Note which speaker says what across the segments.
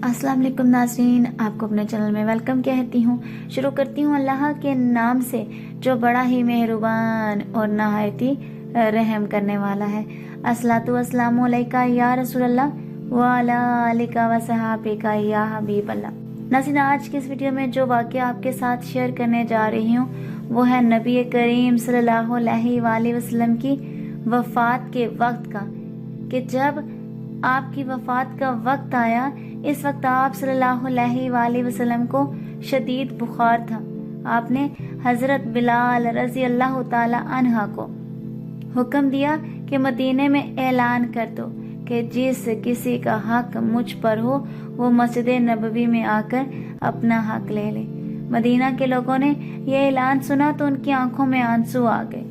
Speaker 1: अस्सलाम वालेकुम नाज़रीन, आपको अपने चैनल में वेलकम कहती हूँ। शुरू करती हूँ अल्लाह के नाम से जो बड़ा ही मेहरबान और नहायत ही रहम करने वाला है। अस्सलातु वस्सलामु अलैका या रसूल अल्लाह व अला आलिका व सहाबिका या हबीब अल्लाह। नाज़रीन, आज की इस वीडियो में जो वाक़या आपके साथ शेयर करने जा रही हूँ वो है नबी करीम सल्लल्लाहु अलैहि वसल्लम की वफ़ात के वक्त का, कि जब आपकी वफ़ात का वक्त आया, इस वक्त आप सल्लल्लाहु अलैहि वसल्लम को शदीद बुखार था। आपने हज़रत बिलाल रज़ी अल्लाह ताला अन्हा को हुक्म दिया कि मदीने में ऐलान कर दो कि जिस किसी का हक मुझ पर हो वो मस्जिद नबवी में आकर अपना हक ले ले। मदीना के लोगों ने यह ऐलान सुना तो उनकी आंखों में आंसू आ गए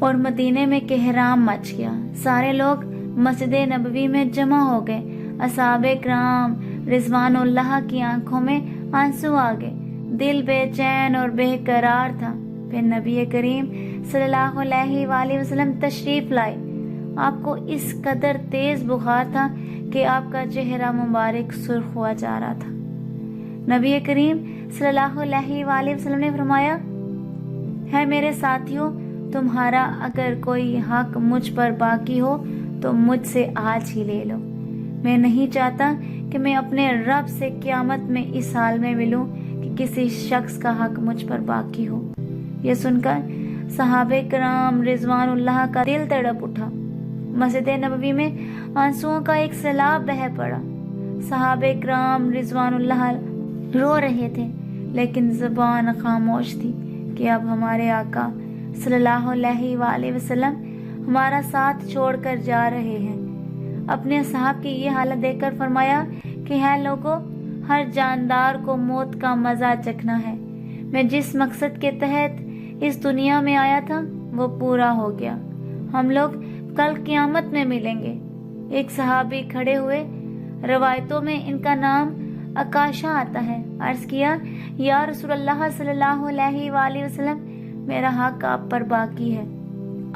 Speaker 1: और मदीने में कहराम मच गया। सारे लोग मस्जिद नबवी में जमा हो गए। असहाबे किराम रिजवानुल्लाह की आंखों में आंसू आ गए। दिल बेचैन और बेकरार था। फिर नबी करीम सल्लल्लाहु अलैहि वसल्लम तशरीफ लाए। आपको इस कदर तेज बुखार था कि आपका चेहरा मुबारक सुर्ख हुआ जा रहा था। नबी करीम सल्लल्लाहु अलैहि वसल्लम ने फरमाया, है मेरे साथियों, तुम्हारा अगर कोई हक मुझ पर बाकी हो तो मुझसे आज ही ले लो। मैं नहीं चाहता कि मैं अपने रब से क़यामत में इस हाल में मिलूं कि किसी शख्स का हक मुझ पर बाकी हो। यह सुनकर सहाबे किराम रिजवानुल्लाह का दिल तड़प उठा। मस्जिद नबवी में आंसुओं का एक सैलाब बह पड़ा। सहाबे किराम रिजवानुल्लाह रो रहे थे, लेकिन ज़ुबान खामोश थी कि अब हमारे आका सल्लल्लाहु अलैहि वसल्लम हमारा साथ छोड़कर जा रहे हैं। अपने साहब की ये हालत देखकर फरमाया कि है लोगों, हर जानदार को मौत का मजा चखना है। मैं जिस मकसद के तहत इस दुनिया में आया था वो पूरा हो गया। हम लोग कल क़यामत में मिलेंगे। एक सहाबी खड़े हुए। रवायतों में इनका नाम अकाशा आता है। अर्ज किया, या रसूलल्लाह सल्लल्लाहु अलैहि वसल्लम, मेरा हक आप पर बाकी है।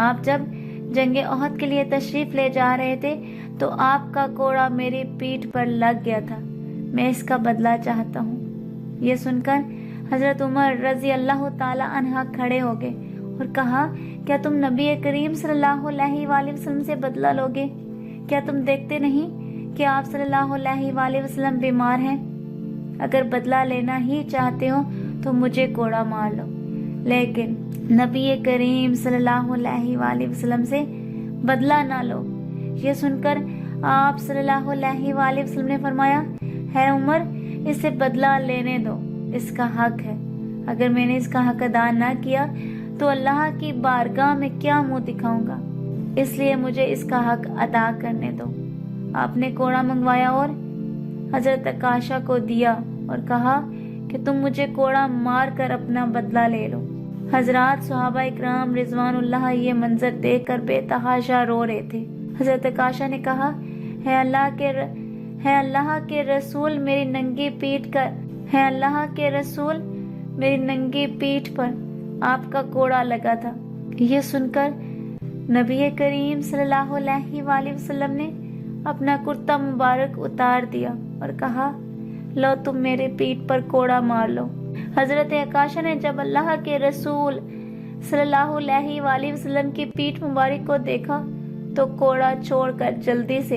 Speaker 1: आप जब जंगे ओहद के लिए तशरीफ ले जा रहे थे तो आपका कोड़ा मेरी पीठ पर लग गया था। मैं इसका बदला चाहता हूँ। ये सुनकर हजरत उमर रजी अल्लाह ताला अन्हा खड़े हो गए और कहा, क्या तुम नबी करीम सल्लल्लाहु अलैहि वसल्लम से बदला लोगे? क्या तुम देखते नहीं कि आप सल्लल्लाहु अलैहि वसल्लम बीमार हैं? अगर बदला लेना ही चाहते हो तो मुझे कोड़ा मार लो, लेकिन नबी करीम सल्लल्लाहु अलैहि वसल्लम से बदला ना लो। ये सुनकर आप सल्लल्लाहु अलैहि वसल्लम ने फरमाया, है उमर, इससे बदला लेने दो, इसका हक है। अगर मैंने इसका हक अदा ना किया तो अल्लाह की बारगाह में क्या मुंह दिखाऊंगा, इसलिए मुझे इसका हक अदा करने दो। आपने कोड़ा मंगवाया और हजरत आकाशा को दिया और कहा कि तुम मुझे कोड़ा मार कर अपना बदला ले लो। हजरात सहाबा इकराम रिजवानुल्लाह ये मंजर देखकर बेतहाशा रो रहे थे। हजरत आकाशा ने कहा, है अल्लाह के रसूल, मेरी नंगी पीठ पर आपका कोड़ा लगा था। ये सुनकर नबी करीम सल्लल्लाहु अलैहि वसल्लम ने अपना कुर्ता मुबारक उतार दिया और कहा, लो तुम मेरे पीठ पर कोड़ा मार लो। हजरत आकाशा ने जब अल्लाह के रसूल सल्लल्लाहु अलैहि वसल्लम की पीठ मुबारक को देखा तो कोड़ा छोड़कर जल्दी से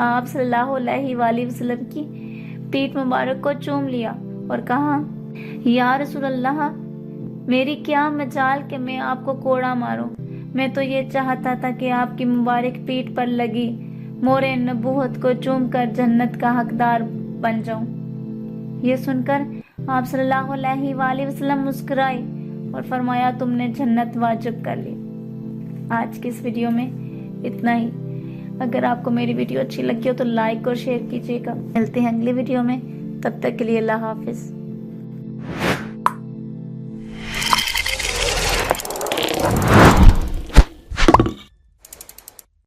Speaker 1: आप सल्लल्लाहु अलैहि वसल्लम की पीठ मुबारक को चूम लिया और कहा, या रसूल अल्लाह, मेरी क्या मजाल कि मैं आपको कोड़ा मारूं। मैं तो ये चाहता था कि आपकी मुबारक पीठ पर लगी मोरे नबूवत को चूम कर जन्नत का हकदार बन जाऊं। ये सुनकर आप सल्लल्लाहु अलैहि वसल्लम मुस्कुराए और फरमाया, तुमने जन्नत वाजिब कर ली। आज की इस वीडियो में इतना ही। अगर आपको मेरी वीडियो अच्छी लगी हो तो लाइक और शेयर कीजिएगा। मिलते हैं अगली वीडियो में, तब तक के लिए अल्लाह हाफिज।